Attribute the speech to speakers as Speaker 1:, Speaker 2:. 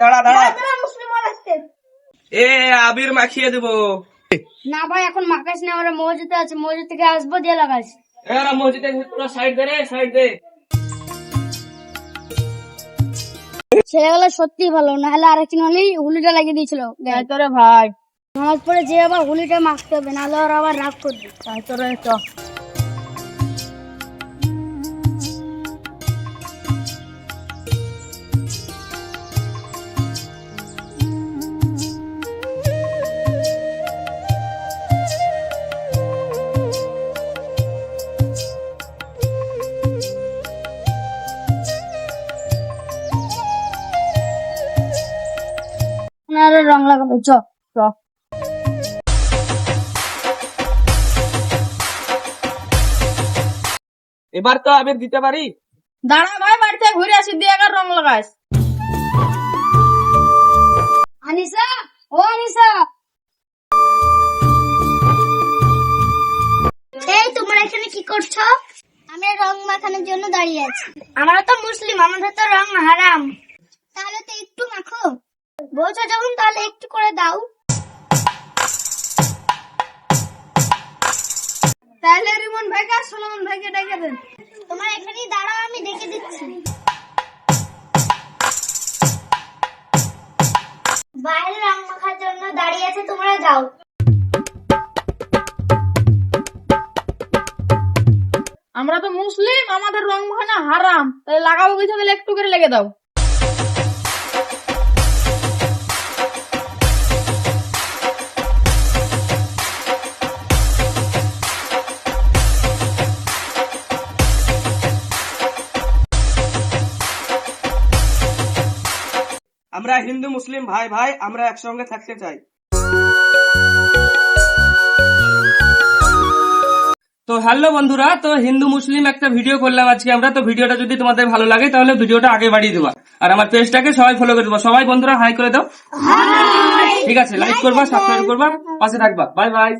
Speaker 1: দাঁড়া দাঁড়া,
Speaker 2: মুসলিম আসছে
Speaker 1: এ আবির মাখিয়ে দেবো।
Speaker 2: না ভাই, এখন মাখাস না, আমরা মসজিদে আছে, মসজিদ থেকে আসবো দিয়ে লাগাইছি।
Speaker 1: এরা মসজিদে পুরো সাইড দে রে, সাইড দে।
Speaker 2: ছেলেগুলো সত্যি ভালো, নাহলে আরেকদিন হলেই হুলিটা লাগিয়ে দিয়েছিল তোরে ভাই। নামাজ পড়ে যে আবার হুলিটা মাখতে হবে, নাহলে ওরা আবার রাগ করবে। তোরে চ রং লাগাবো, চ চ।
Speaker 1: এবার তো আবির দিতে পারি।
Speaker 2: দাঁড়া ভাই, বাড়ি থেকে ঘুরে আসি দিয়ে আবার রং লাগাইস। আনিসা, ও আনিসা, এই তোমরা এখানে কি করছো?
Speaker 3: আমি রং মাখানোর জন্য দাঁড়িয়ে আছি।
Speaker 2: আমরা তো মুসলিম, আমাদের তো রং হারাম।
Speaker 3: তাহলে তো একটু মাখো।
Speaker 2: বলছো যখন, তাহলে একটু করে দাও। তাহলে রিমন ভাইকে আর সুলেমান ভাইকে ডেকে দেন।
Speaker 3: তোমার এখানেই দাঁড়াও, আমি ডেকে দিচ্ছি। বাইরে রং মাখার জন্য দাঁড়িয়ে আছে, তোমরা যাও।
Speaker 2: আমরা তো মুসলিম, আমাদের রং মাখানো হারাম, তাহলে লাগাবো কিছু, তাহলে একটু করে লেগে দাও।
Speaker 1: আমরা হিন্দু মুসলিম ভাই ভাই, আমরা একসঙ্গে থাকতে চাই। তো হ্যালো বন্ধুরা, তো হিন্দু মুসলিম একটা ভিডিও করলাম আজকে আমরা। তো ভিডিওটা যদি তোমাদের ভালো লাগে তাহলে ভিডিওটা আগে বাড়িয়ে দেবা, আর আমার পেজটাকে সবাই ফলো করে দেবা। সবাই বন্ধুরা হাই করে দাও। ঠিক আছে, লাইক করবা, সাবস্ক্রাইব করবা, পাশে থাকবা। Bye bye.